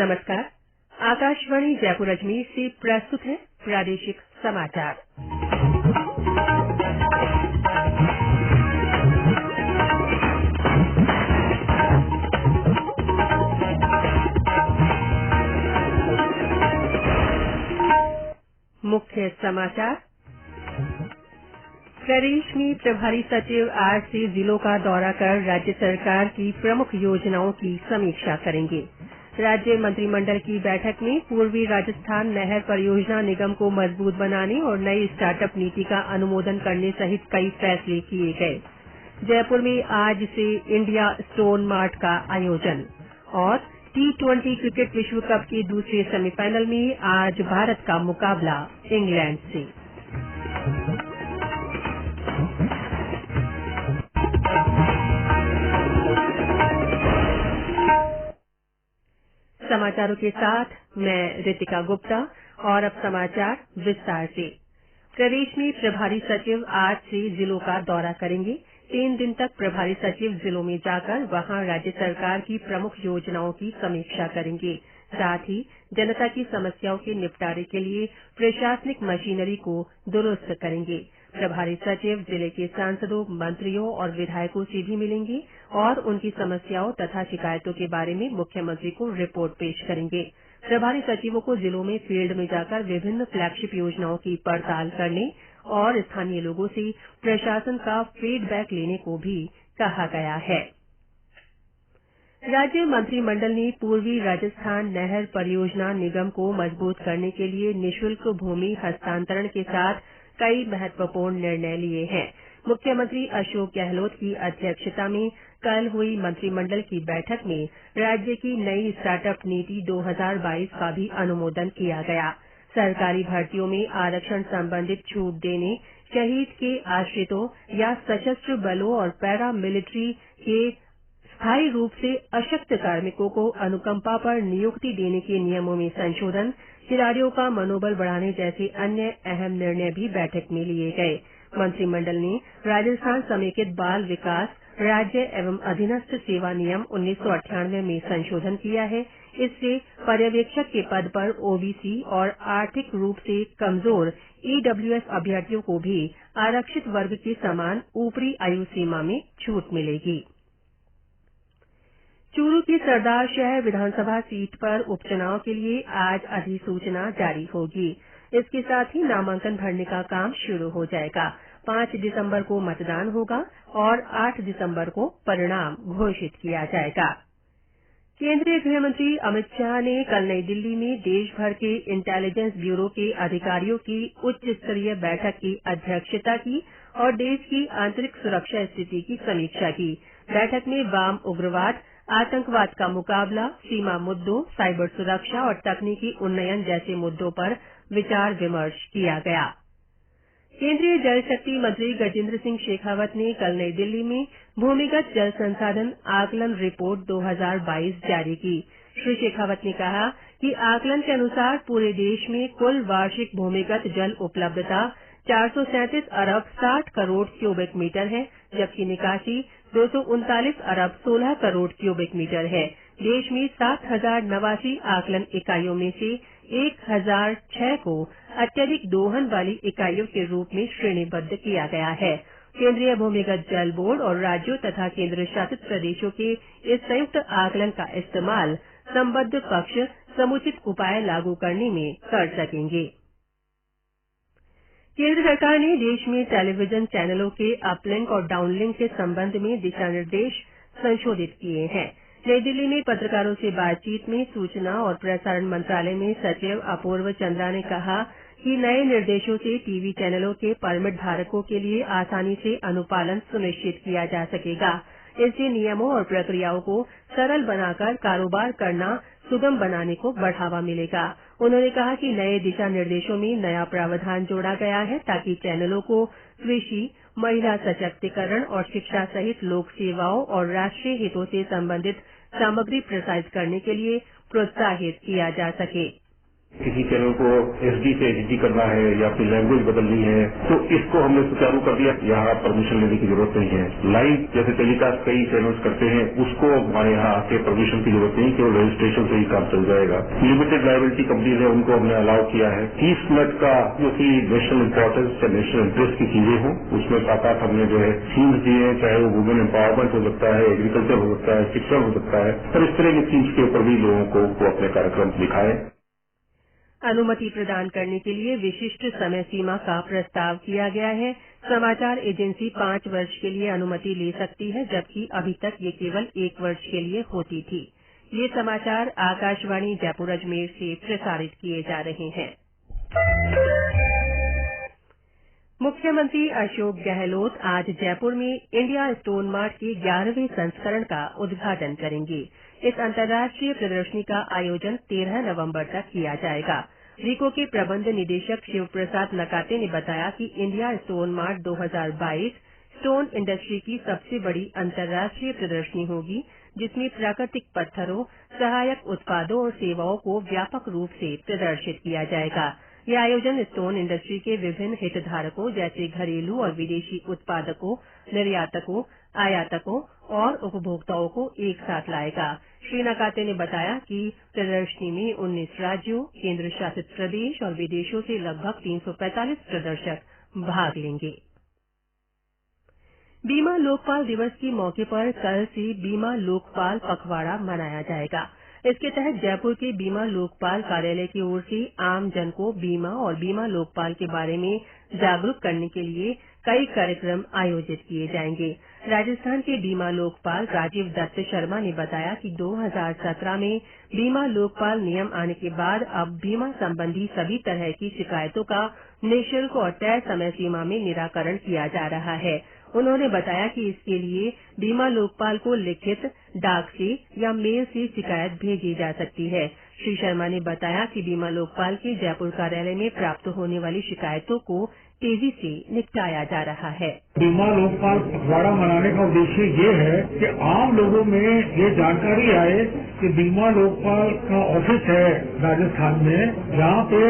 नमस्कार। आकाशवाणी जयपुर अजमेर से प्रस्तुत है प्रादेशिक समाचार। मुख्य समाचार। प्रदेश में प्रभारी सचिव आज से जिलों का दौरा कर राज्य सरकार की प्रमुख योजनाओं की समीक्षा करेंगे। राज्य मंत्रिमंडल की बैठक में पूर्वी राजस्थान नहर परियोजना निगम को मजबूत बनाने और नई स्टार्टअप नीति का अनुमोदन करने सहित कई फैसले किए गए। जयपुर में आज से इंडिया स्टोन मार्ट का आयोजन और T20 क्रिकेट विश्व कप के दूसरे सेमीफाइनल में आज भारत का मुकाबला इंग्लैंड से। समाचारों के साथ मैं रितिका गुप्ता और अब समाचार विस्तार से। प्रदेश में प्रभारी सचिव आज से जिलों का दौरा करेंगे। 3 दिन तक प्रभारी सचिव जिलों में जाकर वहां राज्य सरकार की प्रमुख योजनाओं की समीक्षा करेंगे। साथ ही जनता की समस्याओं के निपटारे के लिए प्रशासनिक मशीनरी को दुरुस्त करेंगे। प्रभारी सचिव जिले के सांसदों, मंत्रियों और विधायकों से भी मिलेंगे और उनकी समस्याओं तथा शिकायतों के बारे में मुख्यमंत्री को रिपोर्ट पेश करेंगे। प्रभारी सचिवों को जिलों में फील्ड में जाकर विभिन्न फ्लैगशिप योजनाओं की पड़ताल करने और स्थानीय लोगों से प्रशासन का फीडबैक लेने को भी कहा गया है। राज्य मंत्रिमंडल ने पूर्वी राजस्थान नहर परियोजना निगम को मजबूत करने के लिए निःशुल्क भूमि हस्तांतरण के साथ कई महत्वपूर्ण निर्णय लिए हैं। मुख्यमंत्री अशोक गहलोत की अध्यक्षता में कल हुई मंत्रिमंडल की बैठक में राज्य की नई स्टार्टअप नीति 2022 का भी अनुमोदन किया गया। सरकारी भर्तियों में आरक्षण संबंधित छूट देने, शहीद के आश्रितों या सशस्त्र बलों और पैरा मिलिट्री के स्थायी रूप से अशक्त कार्मिकों को अनुकंपा पर नियुक्ति देने के नियमों में संशोधन, खिलाड़ियों का मनोबल बढ़ाने जैसे अन्य अहम निर्णय भी बैठक में लिए गए। मंत्रिमंडल ने राजस्थान समेकित बाल विकास राज्य एवं अधीनस्थ सेवा नियम 1998 में संशोधन किया है। इससे पर्यवेक्षक के पद पर ओबीसी और आर्थिक रूप से कमजोर ईडब्ल्यूएस अभ्यर्थियों को भी आरक्षित वर्ग के समान ऊपरी आयु सीमा में छूट मिलेगी। चूरू की सरदार शहर विधानसभा सीट पर उपचुनाव के लिए आज अधिसूचना जारी होगी। इसके साथ ही नामांकन भरने का काम शुरू हो जाएगा। 5 दिसंबर को मतदान होगा और 8 दिसंबर को परिणाम घोषित किया जाएगा। केंद्रीय गृह मंत्री अमित शाह ने कल नई दिल्ली में देश भर के इंटेलिजेंस ब्यूरो के अधिकारियों की उच्च स्तरीय बैठक की अध्यक्षता की और देश की आंतरिक सुरक्षा स्थिति की समीक्षा की। बैठक में वाम उग्रवाद, आतंकवाद का मुकाबला, सीमा मुद्दों, साइबर सुरक्षा और तकनीकी उन्नयन जैसे मुद्दों पर विचार विमर्श किया गया। केंद्रीय जल शक्ति मंत्री गजेंद्र सिंह शेखावत ने कल नई दिल्ली में भूमिगत जल संसाधन आकलन रिपोर्ट 2022 जारी की। श्री शेखावत ने कहा कि आकलन के अनुसार पूरे देश में कुल वार्षिक भूमिगत जल उपलब्धता 437 अरब 60 करोड़ क्यूबिक मीटर है, जबकि निकासी 239 अरब 16 करोड़ क्यूबिक मीटर है। देश में 7,089 आकलन इकाइयों में से 1,006 को अत्यधिक दोहन वाली इकाइयों के रूप में श्रेणीबद्ध किया गया है। केंद्रीय भूमिगत जल बोर्ड और राज्यों तथा केंद्र शासित प्रदेशों के इस संयुक्त आकलन का इस्तेमाल संबद्ध पक्ष समुचित उपाय लागू करने में कर सकेंगे। केंद्र सरकार ने देश में टेलीविजन चैनलों के अपलिंक और डाउनलिंक के संबंध में दिशा निर्देश संशोधित किए हैं। नई दिल्ली में पत्रकारों से बातचीत में सूचना और प्रसारण मंत्रालय में सचिव अपूर्व चंद्रा ने कहा कि नए निर्देशों से टीवी चैनलों के परमिट धारकों के लिए आसानी से अनुपालन सुनिश्चित किया जा सकेगा। इससे नियमों और प्रक्रियाओं को सरल बनाकर कारोबार करना सुगम बनाने को बढ़ावा मिलेगा। उन्होंने कहा कि नए दिशा निर्देशों में नया प्रावधान जोड़ा गया है ताकि चैनलों को कृषि, महिला सशक्तिकरण और शिक्षा सहित लोक सेवाओं और राष्ट्रीय हितों से संबंधित सामग्री प्रसारित करने के लिए प्रोत्साहित किया जा सके। किसी चैनल को एसडी से एचडी करना है या फिर लैंग्वेज बदलनी है तो इसको हमने सुचारू कर दिया। यहाँ परमिशन लेने की जरूरत नहीं है। लाइव जैसे टेलीकास्ट कई चैनल्स करते हैं उसको हमारे यहाँ आके परमिशन की जरूरत नहीं, केवल रजिस्ट्रेशन से ही काम चल जाएगा। लिमिटेड लायबिलिटी कंपनीज है उनको हमने अलाउ किया है। 30 मिनट का जो कि नेशनल इंपॉर्टेंस या नेशनल इंटरेस्ट की चीजें हों उसमें 7-8 हमने जो है थीम्स दिए हैं, चाहे वो वुमेन एम्पावरमेंट हो सकता है, एग्रीकल्चर हो सकता है, शिक्षा हो सकता है, और इस तरह की थीम्स के ऊपर भी लोगों को अपने कार्यक्रम दिखाएं। अनुमति प्रदान करने के लिए विशिष्ट समय सीमा का प्रस्ताव किया गया है। समाचार एजेंसी 5 वर्ष के लिए अनुमति ले सकती है, जबकि अभी तक ये केवल 1 वर्ष के लिए होती थी। ये समाचार आकाशवाणी जयपुर अजमेर से प्रसारित किए जा रहे हैं। मुख्यमंत्री अशोक गहलोत आज जयपुर में इंडिया स्टोन मार्ट के 11वें संस्करण का उद्घाटन करेंगे। इस अंतर्राष्ट्रीय प्रदर्शनी का आयोजन 13 नवंबर तक किया जाएगा। रीको के प्रबंध निदेशक शिव प्रसाद नकाते ने बताया कि India stone mart 2022 stone industry की सबसे बड़ी अंतर्राष्ट्रीय प्रदर्शनी होगी, जिसमें प्राकृतिक पत्थरों, सहायक उत्पादों और सेवाओं को व्यापक रूप से प्रदर्शित किया जाएगा। यह आयोजन स्टोन इंडस्ट्री के विभिन्न हितधारकों जैसे घरेलू और विदेशी उत्पादकों, निर्यातकों, आयातकों और उपभोक्ताओं को एक साथ लाएगा। श्री नकाते ने बताया कि प्रदर्शनी में 19 राज्यों, केंद्र शासित प्रदेश और विदेशों से लगभग 345 प्रदर्शक भाग लेंगे। बीमा लोकपाल दिवस के मौके पर कल से बीमा लोकपाल पखवाड़ा मनाया जाएगा। इसके तहत जयपुर के बीमा लोकपाल कार्यालय की ओर से आम जन को बीमा और बीमा लोकपाल के बारे में जागरूक करने के लिए कई कार्यक्रम आयोजित किए जाएंगे। राजस्थान के बीमा लोकपाल राजीव दत्त शर्मा ने बताया कि 2017 में बीमा लोकपाल नियम आने के बाद अब बीमा संबंधी सभी तरह की शिकायतों का निःशुल्क और तय समय सीमा में निराकरण किया जा रहा है। उन्होंने बताया कि इसके लिए बीमा लोकपाल को लिखित, डाक से या मेल से शिकायत भेजी जा सकती है। श्री शर्मा ने बताया कि बीमा लोकपाल के जयपुर कार्यालय में प्राप्त होने वाली शिकायतों को तेजी से निपटाया जा रहा है। बीमा लोकपाल पखवाड़ा मनाने का उद्देश्य ये है कि आम लोगों में ये जानकारी आए कि बीमा लोकपाल का ऑफिस है राजस्थान में, जहाँ पे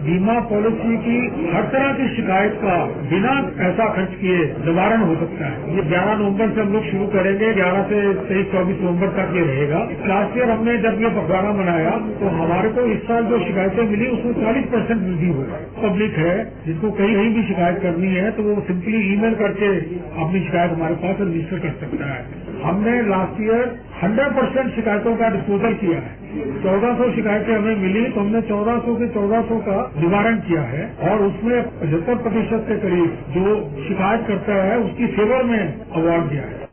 बीमा पॉलिसी की हर तरह की शिकायत का बिना पैसा खर्च किए निवारण हो सकता है। ये 11 नवंबर से हम लोग शुरू करेंगे, 11 से 23-24 नवंबर तक ये रहेगा। लास्ट ईयर हमने जब ये पखवाड़ा मनाया तो हमारे को इस साल जो शिकायतें मिली उसमें 40% वृद्धि हुई। पब्लिक है जिनको कहीं भी शिकायत करनी है तो वो सिंपली ईमेल करके अपनी शिकायत हमारे पास रजिस्टर कर सकता है। हमने लास्ट ईयर 100% शिकायतों का डिस्पोजल किया है। 1400 शिकायतें हमें मिली तो हमने 1400 के 1400 का निवारण किया है और उसमें 75% के करीब जो शिकायत करता है उसकी फेवर में अवार्ड दिया है।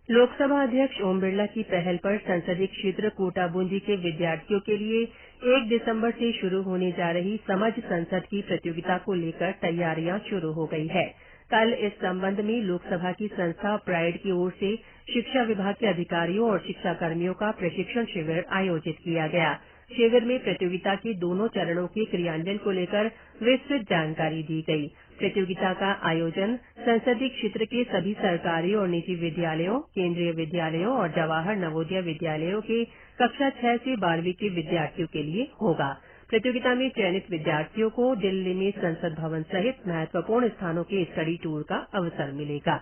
लोकसभा अध्यक्ष ओम बिरला की पहल पर संसदीय क्षेत्र कोटा बूंदी के विद्यार्थियों के लिए 1 दिसंबर से शुरू होने जा रही समझ संसद की प्रतियोगिता को लेकर तैयारियां शुरू हो गई है। कल इस संबंध में लोकसभा की संस्था प्राइड की ओर से शिक्षा विभाग के अधिकारियों और शिक्षाकर्मियों का प्रशिक्षण शिविर आयोजित किया गया। शिविर में प्रतियोगिता के दोनों चरणों के क्रियान्वयन को लेकर विस्तृत जानकारी दी गई। प्रतियोगिता का आयोजन संसदीय क्षेत्र के सभी सरकारी और निजी विद्यालयों, केंद्रीय विद्यालयों और जवाहर नवोदय विद्यालयों के कक्षा 6 से 12वीं के विद्यार्थियों के लिए होगा। प्रतियोगिता में चयनित विद्यार्थियों को दिल्ली में संसद भवन सहित महत्वपूर्ण स्थानों के स्टडी टूर का अवसर मिलेगा।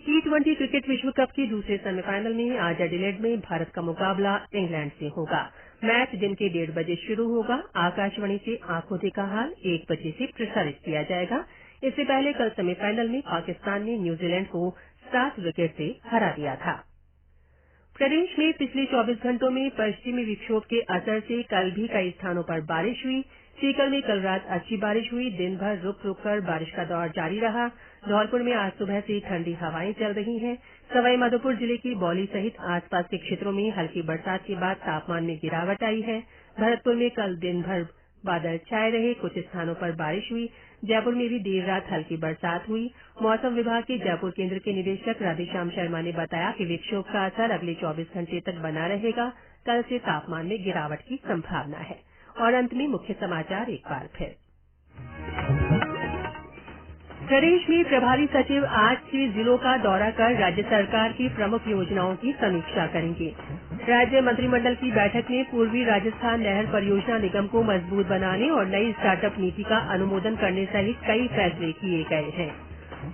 T20 क्रिकेट विश्व कप के दूसरे सेमीफाइनल में आज एडिलेड में भारत का मुकाबला इंग्लैंड से होगा। मैच दिन के 1:30 बजे शुरू होगा। आकाशवाणी से आंखों देखा हाल 1 बजे से प्रसारित किया जाएगा। इससे पहले कल सेमीफाइनल में पाकिस्तान ने न्यूजीलैंड को 7 विकेट से हरा दिया था। प्रदेश में पिछले 24 घंटों में पश्चिमी विक्षोभ के असर से कल भी कई स्थानों पर बारिश हुई। सीकर में कल रात अच्छी बारिश हुई। दिन भर रुक रुक कर बारिश का दौर जारी रहा। धौलपुर में आज सुबह से ठंडी हवाएं चल रही हैं। सवाई माधोपुर जिले की बौली सहित आसपास के क्षेत्रों में हल्की बरसात के बाद तापमान में गिरावट आई है। भरतपुर में कल दिन भर बादल छाए रहे। कुछ स्थानों पर बारिश हुई। जयपुर में भी देर रात हल्की बरसात हुई। मौसम विभाग के जयपुर केंद्र के निदेशक राधेश्याम शर्मा ने बताया कि विक्षोभ का असर अगले 24 घंटे तक बना रहेगा। कल से तापमान में गिरावट की संभावना है। और अंत में मुख्य समाचार एक बार फिर। प्रदेश में प्रभारी सचिव आज से जिलों का दौरा कर राज्य सरकार की प्रमुख योजनाओं की समीक्षा करेंगे। राज्य मंत्रिमंडल की बैठक में पूर्वी राजस्थान नहर परियोजना निगम को मजबूत बनाने और नई स्टार्टअप नीति का अनुमोदन करने सहित कई फैसले किए गए हैं।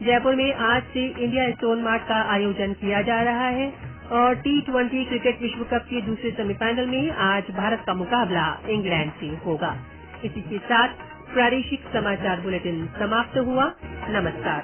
जयपुर में आज से इंडिया स्टोन मार्ट का आयोजन किया जा रहा है और T20 क्रिकेट विश्व कप के दूसरे सेमीफाइनल में आज भारत का मुकाबला इंग्लैंड से होगा। इसी के साथ प्रादेशिक समाचार बुलेटिन समाप्त हुआ। नमस्कार।